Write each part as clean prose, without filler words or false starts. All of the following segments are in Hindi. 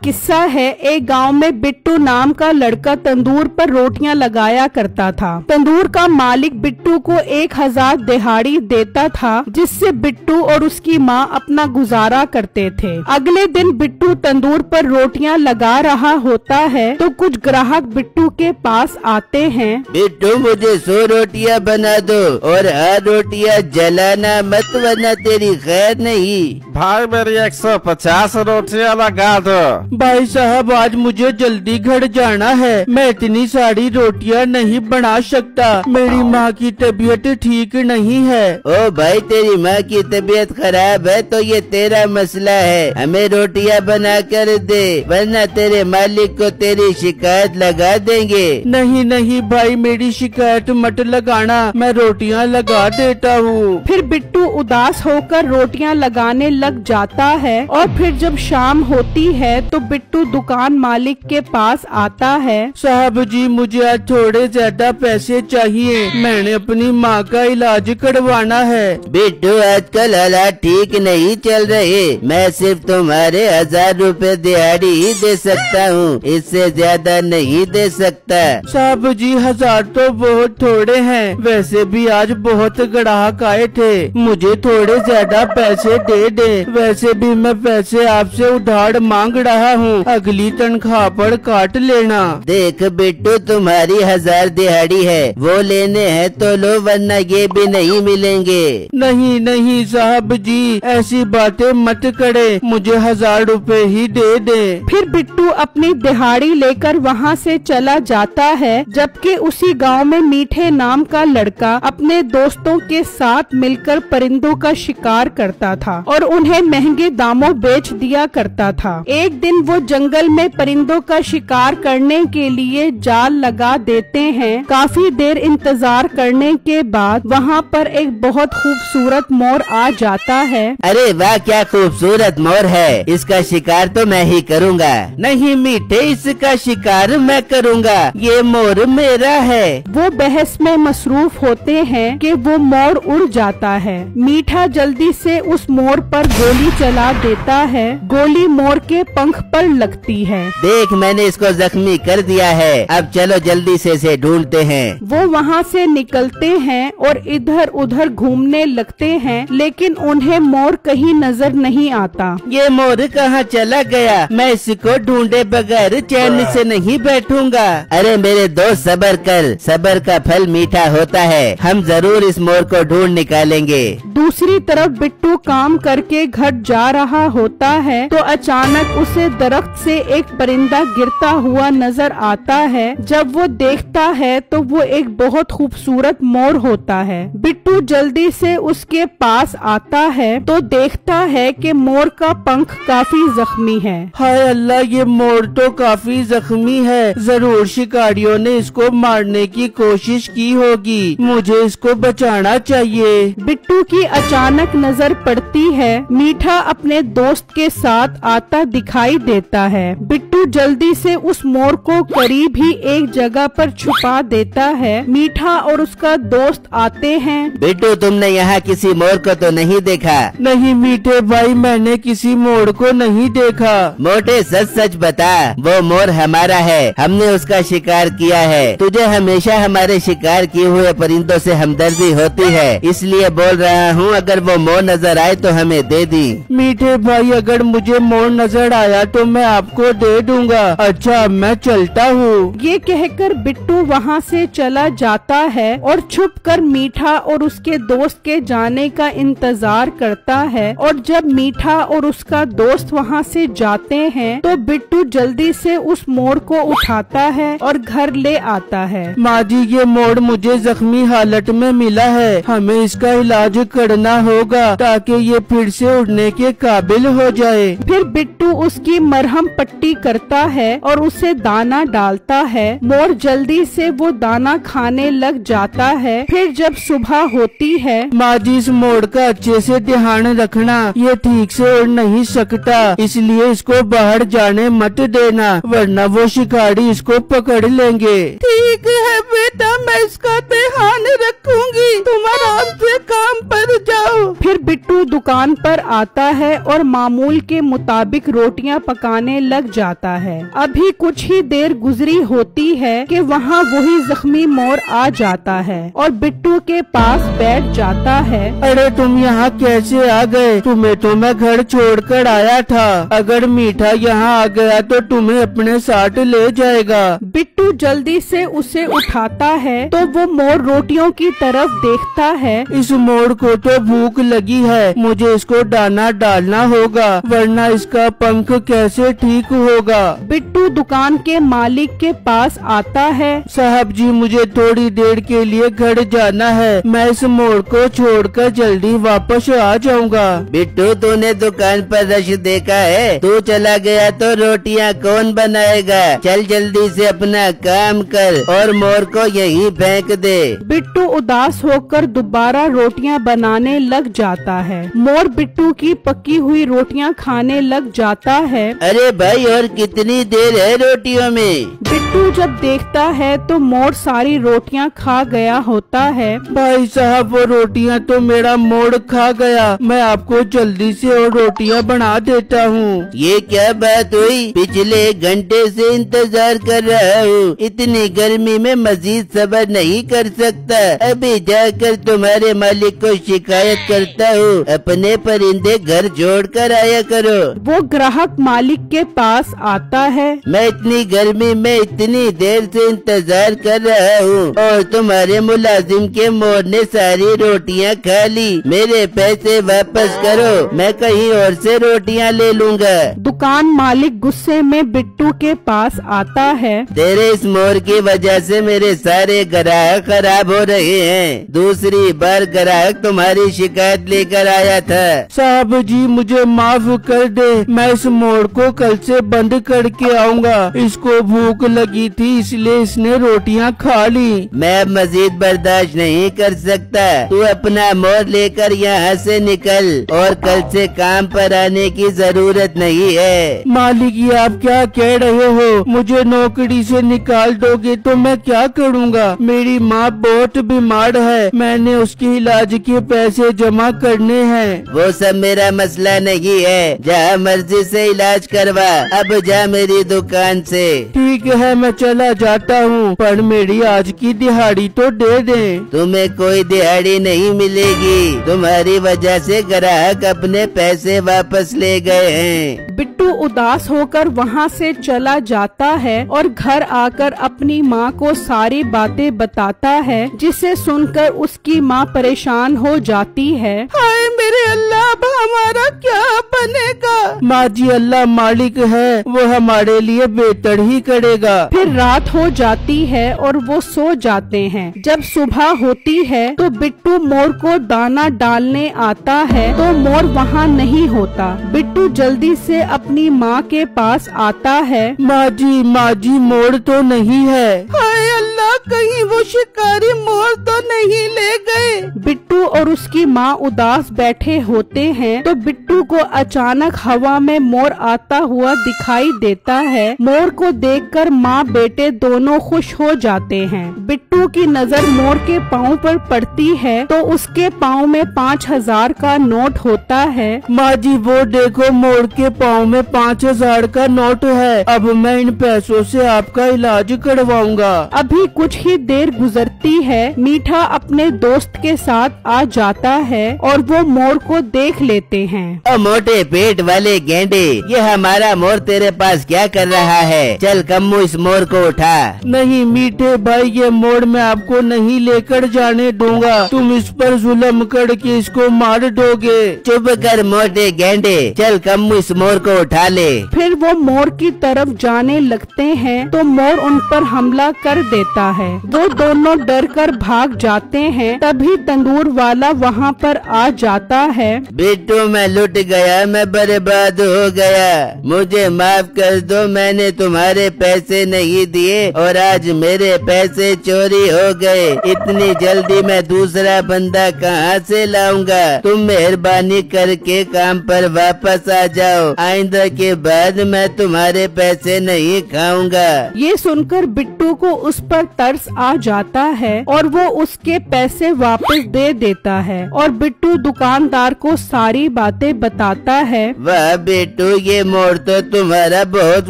किस्सा है, एक गांव में बिट्टू नाम का लड़का तंदूर पर रोटियां लगाया करता था। तंदूर का मालिक बिट्टू को 1000 दिहाड़ी देता था, जिससे बिट्टू और उसकी माँ अपना गुजारा करते थे। अगले दिन बिट्टू तंदूर पर रोटियां लगा रहा होता है तो कुछ ग्राहक बिट्टू के पास आते हैं। बिट्टू मुझे 100 रोटियां बना दो और हर रोटियां जलाना मत, वरना तेरी खैर नहीं। भाई मेरी 150 रोटियां लगा दो। भाई साहब आज मुझे जल्दी घर जाना है, मैं इतनी सारी रोटियां नहीं बना सकता, मेरी माँ की तबीयत ठीक नहीं है। ओ भाई तेरी माँ की तबीयत खराब है तो ये तेरा मसला है, हमें रोटियां बना कर दे वरना तेरे मालिक को तेरी शिकायत लगा देंगे। नहीं नहीं भाई मेरी शिकायत मत लगाना, मैं रोटियां लगा देता हूँ। फिर बिट्टू उदास होकर रोटियां लगाने लग जाता है और फिर जब शाम होती है तो बिट्टू दुकान मालिक के पास आता है। साहब जी मुझे आज थोड़े ज्यादा पैसे चाहिए, मैंने अपनी माँ का इलाज करवाना है। बिट्टू आजकल हालात ठीक नहीं चल रहे, मैं सिर्फ तुम्हारे 1000 रुपए दिहाड़ी ही दे सकता हूँ, इससे ज्यादा नहीं दे सकता। साहब जी 1000 तो बहुत थोड़े हैं, वैसे भी आज बहुत ग्राहक आए थे, मुझे थोड़े ज्यादा पैसे दे दे। वैसे भी मैं पैसे आपसे उधार मांग रहा हूँ, अगली तनख्वाह पर काट लेना। देख बिट्टू तुम्हारी 1000 दिहाड़ी है, वो लेने हैं तो लो वरना ये भी नहीं मिलेंगे। नहीं नहीं साहब जी ऐसी बातें मत करे, मुझे 1000 रुपए ही दे दे। फिर बिट्टू अपनी दिहाड़ी लेकर वहाँ से चला जाता है, जबकि उसी गांव में मीठे नाम का लड़का अपने दोस्तों के साथ मिलकर परिंदों का शिकार करता था और उन्हें महंगे दामों बेच दिया करता था। एक दिन वो जंगल में परिंदों का शिकार करने के लिए जाल लगा देते हैं। काफी देर इंतजार करने के बाद वहाँ पर एक बहुत खूबसूरत मोर आ जाता है। अरे वाह क्या खूबसूरत मोर है, इसका शिकार तो मैं ही करूँगा। नहीं मीठे इसका शिकार मैं करूँगा, ये मोर मेरा है। वो बहस में मसरूफ होते हैं कि वो मोर उड़ जाता है। मीठा जल्दी से उस मोर पर गोली चला देता है, गोली मोर के पंख पर लगती है। देख मैंने इसको जख्मी कर दिया है, अब चलो जल्दी से इसे ढूंढते हैं। वो वहाँ से निकलते हैं और इधर उधर घूमने लगते हैं, लेकिन उन्हें मोर कहीं नजर नहीं आता। ये मोर कहाँ चला गया, मैं इसको ढूंढे बगैर चैन से नहीं बैठूंगा। अरे मेरे दोस्त सब्र कर, सब्र का फल मीठा होता है, हम जरूर इस मोर को ढूंढ निकालेंगे। दूसरी तरफ बिट्टू काम करके घर जा रहा होता है तो अचानक उसे दरख्त से एक परिंदा गिरता हुआ नजर आता है। जब वो देखता है तो वो एक बहुत खूबसूरत मोर होता है। बिट्टू जल्दी से उसके पास आता है तो देखता है कि मोर का पंख काफी जख्मी है। हाय अल्लाह ये मोर तो काफी जख्मी है, जरूर शिकारियों ने इसको मारने की कोशिश की होगी, मुझे इसको बचाना चाहिए। बिट्टू की अचानक नजर पड़ती है, मीठा अपने दोस्त के साथ आता दिखाई देता है। बिट्टू जल्दी से उस मोर को करीब ही एक जगह पर छुपा देता है। मीठा और उसका दोस्त आते हैं। बिट्टू तुमने यहाँ किसी मोर को तो नहीं देखा? नहीं मीठे भाई मैंने किसी मोर को नहीं देखा। मोटे सच सच बता, वो मोर हमारा है, हमने उसका शिकार किया है। तुझे हमेशा हमारे शिकार किए हुए परिंदों से हमदर्दी होती है, इसलिए बोल रहा हूँ अगर वो मोर नजर आए तो हमें दे दी। मीठे भाई अगर मुझे मोर नजर आया तो मैं आपको दे दूंगा। अच्छा मैं चलता हूँ। ये कहकर बिट्टू वहाँ से चला जाता है और छुपकर मीठा और उसके दोस्त के जाने का इंतजार करता है। और जब मीठा और उसका दोस्त वहाँ से जाते हैं तो बिट्टू जल्दी से उस मोर को उठाता है और घर ले आता है। माँ जी ये मोर मुझे जख्मी हालत में मिला है, हमें इसका इलाज करना होगा ताकि ये फिर से उड़ने के काबिल हो जाए। फिर बिट्टू उसकी मरहम पट्टी कर करता है और उसे दाना डालता है। मोर जल्दी से वो दाना खाने लग जाता है। फिर जब सुबह होती है, माँ जी इस मोर का अच्छे से ध्यान रखना, ये ठीक से उड़ नहीं सकता, इसलिए इसको बाहर जाने मत देना वरना वो शिकारी इसको पकड़ लेंगे। ठीक है बेटा, मैं इसका ध्यान रखूंगी, तुम आराम से काम पर जाओ। फिर बिट्टू दुकान पर आता है और मामूल के मुताबिक रोटियां पकाने लग जाता है। अभी कुछ ही देर गुजरी होती है कि वहाँ वही जख्मी मोर आ जाता है और बिट्टू के पास बैठ जाता है। अरे तुम यहाँ कैसे आ गए? तुम्हें तो मैं घर छोड़कर आया था। अगर मीठा यहाँ आ गया तो तुम्हें अपने साथ ले जाएगा। बिट्टू जल्दी से उसे उठाता है तो वो मोर रोटियों की तरफ देखता है। इस मोर को तो भूख लगी है, मुझे इसको दाना डालना होगा वरना इसका पंख कैसे ठीक होगा। बिट्टू दुकान के मालिक के पास आता है। साहब जी मुझे थोड़ी देर के लिए घर जाना है, मैं इस मोर को छोड़कर जल्दी वापस आ जाऊंगा। बिट्टू तूने दुकान पर रश देखा है? तू चला गया तो रोटियां कौन बनाएगा? चल जल्दी से अपना काम कर और मोर को यहीं फेंक दे। बिट्टू उदास होकर दोबारा रोटियां बनाने लग जाता है। मोर बिट्टू की पकी हुई रोटियां खाने लग जाता है। अरे भाई और कितनी देर है रोटियों में? बिट्टू जब देखता है तो मोर सारी रोटियां खा गया होता है। भाई साहब वो रोटियां तो मेरा मोर खा गया, मैं आपको जल्दी से और रोटियां बना देता हूँ। ये क्या बात हुई? पिछले घंटे से इंतजार कर रहा हूँ, इतनी गर्मी में मजीद सब्र नहीं कर सकता। अभी जाकर तुम्हारे मालिक को शिकायत करता हूँ, अपने परिंदे घर छोड़ कर आया करो। वो ग्राहक मालिक के पास आता है। मैं इतनी गर्मी में इतनी देर से इंतजार कर रहा हूँ और तुम्हारे मुलाजिम के मोर ने सारी रोटियाँ खा ली। मेरे पैसे वापस करो, मैं कहीं और से रोटियाँ ले लूँगा। दुकान मालिक गुस्से में बिट्टू के पास आता है। तेरे इस मोर की वजह से मेरे सारे ग्राहक खराब हो रहे हैं। दूसरी बार ग्राहक तुम्हारी शिकायत लेकर आया था। साहब जी मुझे माफ कर दे, मैं इस मोर को कल से बंद करके आऊँगा। इसको भूख लगी थी इसलिए इसने रोटियां खा ली। मैं अब मजीद बर्दाश्त नहीं कर सकता। तू अपना मोर लेकर यहाँ से निकल और कल से काम पर आने की जरूरत नहीं है। मालिक ये आप क्या कह रहे हो? मुझे नौकरी से निकाल दोगे तो मैं क्या करूँगा? मेरी माँ बहुत बीमार है, मैंने उसके इलाज के पैसे जमा करने हैं। वो सब मेरा मसला नहीं है, जहाँ मर्जी से इलाज करवा। अब जा मेरी दुकान से। ठीक है मैं चला जाता हूँ, पर मेरी आज की दिहाड़ी तो दे दें। तुम्हें कोई दिहाड़ी नहीं मिलेगी, तुम्हारी वजह से ग्राहक अपने पैसे वापस ले गए हैं। बिट्टू उदास होकर वहाँ से चला जाता है और घर आकर अपनी माँ को सारी बातें बताता है, जिसे सुनकर उसकी माँ परेशान हो जाती है। हाय मेरे अल्लाह, अब हमारा क्या बनेगा? माँ जी अल्लाह मालिक है, वो हमारे लिए बेहतर ही करेगा। फिर रात हो जाती है और वो सो जाते हैं। जब सुबह होती है तो बिट्टू मोर को दाना डालने आता है तो मोर वहाँ नहीं होता। बिट्टू जल्दी से अपनी माँ के पास आता है। माँ जी मोर तो नहीं है। हाय अल्लाह, कहीं वो शिकारी मोर तो नहीं ले गए। बिट्टू और उसकी माँ उदास बैठे होते हैं तो बिट्टू को अचानक हवा में मोर आता हुआ दिखाई देता है। मोर को देखकर माँ बेटे दोनों खुश हो जाते हैं। बिट्टू की नजर मोर के पाँव पर पड़ती है तो उसके पाँव में 5000 का नोट होता है। माँ जी वो देखो मोर के पाँव में 5000 का नोट है, अब मैं इन पैसों से आपका इलाज करवाऊंगा। अभी कुछ ही देर गुजरती है, मीठा अपने दोस्त के साथ आ जाता है और वो मोर को देख लेते हैं। ओ मोटे पेट वाले गेंडे, ये हमारा मोर तेरे पास क्या कर रहा है? चल कम्मू इस मोर को उठा। नहीं मीठे भाई, ये मोर मैं आपको नहीं लेकर जाने दूंगा, तुम इस पर जुल्म करके इसको मार दोगे। चुप कर मोटे गेंडे, चल कम्मू इस मोर को उठा ले। फिर वो मोर की तरफ जाने लगते हैं तो मोर उन पर हमला कर देता है। वो दोनों डर कर भाग जाते हैं। तभी तंदूर वाला वहाँ पर आ जाता है। बिट्टू मैं लुट गया, मैं बर्बाद हो गया, मुझे माफ कर दो, मैंने तुम्हारे पैसे नहीं दिए और आज मेरे पैसे चोरी हो गए। इतनी जल्दी मैं दूसरा बंदा कहाँ से लाऊंगा? तुम मेहरबानी करके काम पर वापस आ जाओ, आइंदा के बाद मैं तुम्हारे पैसे नहीं खाऊंगा। ये सुनकर बिट्टू को उस पर तरस आ जाता है और वो उसके पैसे वापस दे देता है और बिट्टू दुकानदार को सारी बातें बताता है। वाह बिट्टू, ये मोर तो तुम्हारा बहुत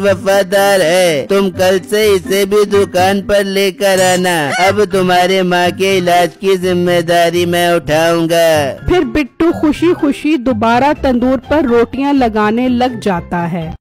वफादार है, तुम कल से इसे भी दुकान पर लेकर आना। अब तुम्हारे माँ के इलाज की जिम्मेदारी मैं उठाऊंगा। फिर बिट्टू खुशी खुशी दोबारा तंदूर पर रोटियां लगाने लग जाता है।